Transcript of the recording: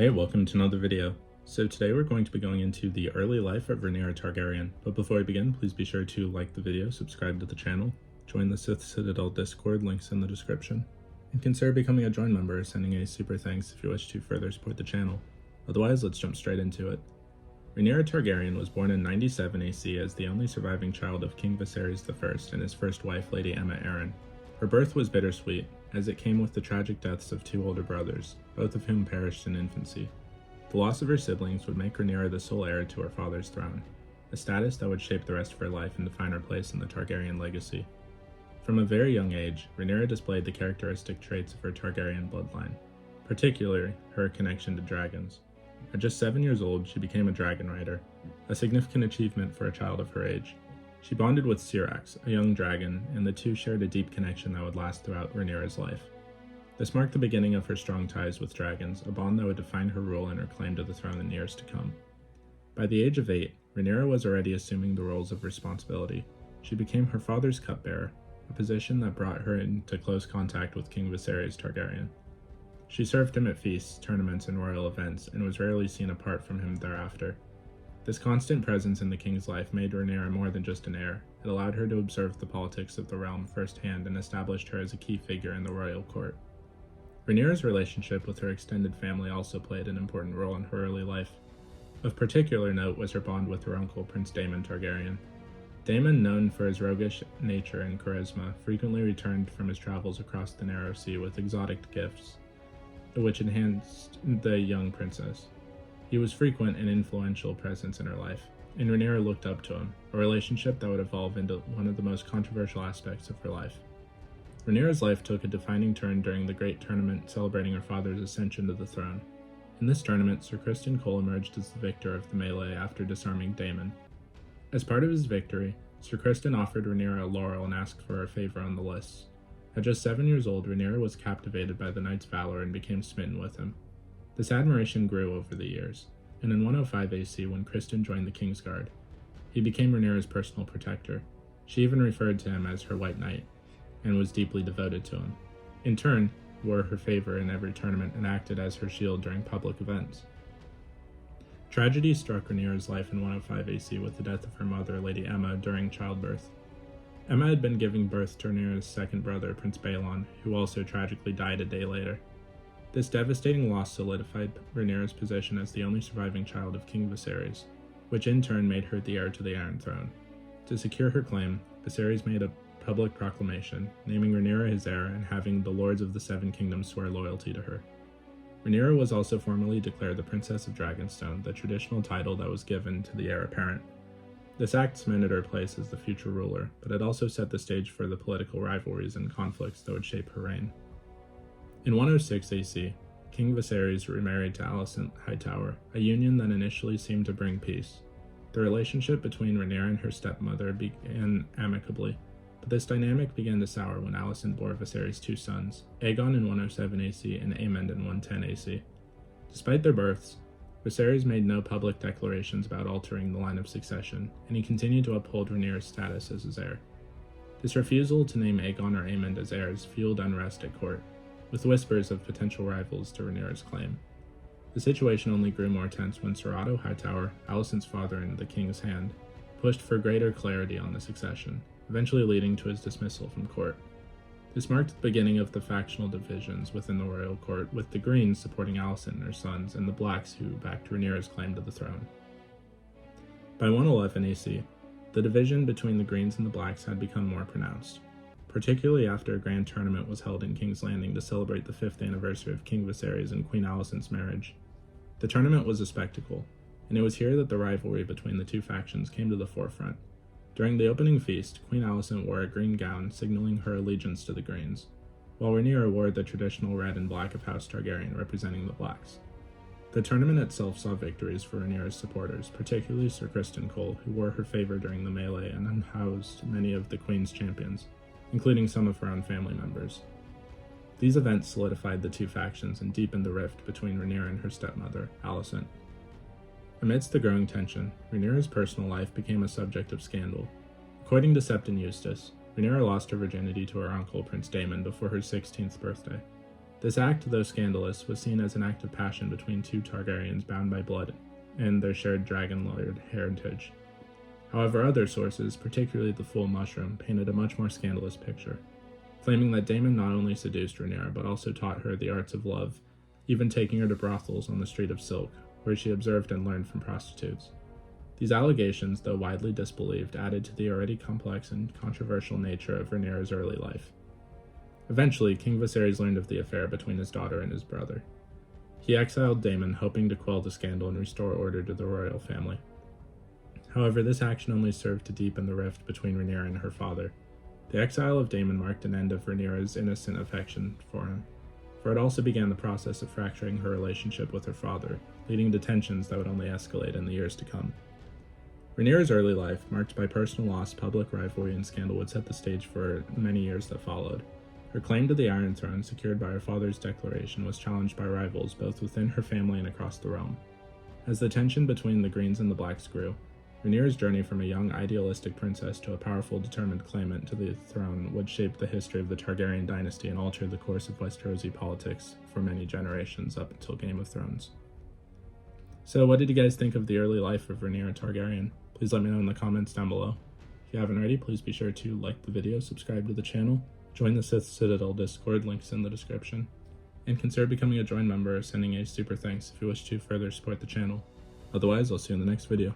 Hey, welcome to another video. So today we're going to be going into the early life of Rhaenyra Targaryen, but before we begin, please be sure to like the video, subscribe to the channel, join the Sith Citadel Discord, links in the description, and consider becoming a join member or sending a super thanks if you wish to further support the channel. Otherwise, let's jump straight into it. Rhaenyra Targaryen was born in 97 AC as the only surviving child of King Viserys I and his first wife, Lady Aemma Arryn. Her birth was bittersweet, as it came with the tragic deaths of two older brothers, both of whom perished in infancy. The loss of her siblings would make Rhaenyra the sole heir to her father's throne, a status that would shape the rest of her life and define her place in the Targaryen legacy. From a very young age, Rhaenyra displayed the characteristic traits of her Targaryen bloodline, particularly her connection to dragons. At just 7 years old, she became a dragon rider, a significant achievement for a child of her age. She bonded with Syrax, a young dragon, and the two shared a deep connection that would last throughout Rhaenyra's life. This marked the beginning of her strong ties with dragons, a bond that would define her rule and her claim to the throne in years to come. By the age of 8, Rhaenyra was already assuming the roles of responsibility. She became her father's cupbearer, a position that brought her into close contact with King Viserys Targaryen. She served him at feasts, tournaments, and royal events, and was rarely seen apart from him thereafter. This constant presence in the king's life made Rhaenyra more than just an heir. It allowed her to observe the politics of the realm firsthand and established her as a key figure in the royal court. Rhaenyra's relationship with her extended family also played an important role in her early life. Of particular note was her bond with her uncle, Prince Daemon Targaryen. Daemon, known for his roguish nature and charisma, frequently returned from his travels across the narrow sea with exotic gifts, which enhanced the young princess. He was frequent and influential presence in her life, and Rhaenyra looked up to him, a relationship that would evolve into one of the most controversial aspects of her life. Rhaenyra's life took a defining turn during the great tournament celebrating her father's ascension to the throne. In this tournament, Sir Criston Cole emerged as the victor of the melee after disarming Daemon. As part of his victory, Sir Criston offered Rhaenyra a laurel and asked for her favor on the lists. At just 7 years old, Rhaenyra was captivated by the knight's valor and became smitten with him. This admiration grew over the years, and in 105 AC, when Criston joined the Kingsguard, he became Rhaenyra's personal protector. She even referred to him as her White Knight, and was deeply devoted to him. In turn, he wore her favor in every tournament and acted as her shield during public events. Tragedy struck Rhaenyra's life in 105 AC with the death of her mother, Lady Aemma, during childbirth. Aemma had been giving birth to Rhaenyra's second brother, Prince Baelon, who also tragically died a day later. This devastating loss solidified Rhaenyra's position as the only surviving child of King Viserys, which in turn made her the heir to the Iron Throne. To secure her claim, Viserys made a public proclamation, naming Rhaenyra his heir and having the Lords of the Seven Kingdoms swear loyalty to her. Rhaenyra was also formally declared the Princess of Dragonstone, the traditional title that was given to the heir apparent. This act cemented her place as the future ruler, but it also set the stage for the political rivalries and conflicts that would shape her reign. In 106 AC, King Viserys remarried to Alicent Hightower, a union that initially seemed to bring peace. The relationship between Rhaenyra and her stepmother began amicably, but this dynamic began to sour when Alicent bore Viserys' two sons, Aegon in 107 AC and Aemond in 110 AC. Despite their births, Viserys made no public declarations about altering the line of succession, and he continued to uphold Rhaenyra's status as his heir. This refusal to name Aegon or Aemond as heirs fueled unrest at court, with whispers of potential rivals to Rhaenyra's claim. The situation only grew more tense when Sir Otto Hightower, Alicent's father and the king's hand, pushed for greater clarity on the succession, eventually leading to his dismissal from court. This marked the beginning of the factional divisions within the royal court, with the Greens supporting Alicent and her sons, and the Blacks who backed Rhaenyra's claim to the throne. By 111 AC, the division between the Greens and the Blacks had become more pronounced, particularly after a grand tournament was held in King's Landing to celebrate the 5th anniversary of King Viserys and Queen Alicent's marriage. The tournament was a spectacle, and it was here that the rivalry between the two factions came to the forefront. During the opening feast, Queen Alicent wore a green gown, signaling her allegiance to the Greens, while Rhaenyra wore the traditional red and black of House Targaryen, representing the Blacks. The tournament itself saw victories for Rhaenyra's supporters, particularly Sir Criston Cole, who wore her favor during the melee and unhoused many of the Queen's champions, including some of her own family members. These events solidified the two factions and deepened the rift between Rhaenyra and her stepmother, Alicent. Amidst the growing tension, Rhaenyra's personal life became a subject of scandal. According to Septon Eustace, Rhaenyra lost her virginity to her uncle, Prince Daemon, before her 16th birthday. This act, though scandalous, was seen as an act of passion between two Targaryens bound by blood and their shared dragon lord heritage. However, other sources, particularly the Full Mushroom, painted a much more scandalous picture, claiming that Daemon not only seduced Rhaenyra but also taught her the arts of love, even taking her to brothels on the Street of Silk, where she observed and learned from prostitutes. These allegations, though widely disbelieved, added to the already complex and controversial nature of Rhaenyra's early life. Eventually, King Viserys learned of the affair between his daughter and his brother. He exiled Daemon, hoping to quell the scandal and restore order to the royal family. However, this action only served to deepen the rift between Rhaenyra and her father. The exile of Daemon marked an end of Rhaenyra's innocent affection for him, for it also began the process of fracturing her relationship with her father, leading to tensions that would only escalate in the years to come. Rhaenyra's early life, marked by personal loss, public rivalry, and scandal, would set the stage for many years that followed. Her claim to the Iron Throne, secured by her father's declaration, was challenged by rivals both within her family and across the realm. As the tension between the Greens and the Blacks grew, Rhaenyra's journey from a young, idealistic princess to a powerful, determined claimant to the throne would shape the history of the Targaryen dynasty and alter the course of Westerosi politics for many generations up until Game of Thrones. So what did you guys think of the early life of Rhaenyra Targaryen? Please let me know in the comments down below. If you haven't already, please be sure to like the video, subscribe to the channel, join the Sith Citadel Discord, links in the description, and consider becoming a join member or sending a super thanks if you wish to further support the channel. Otherwise, I'll see you in the next video.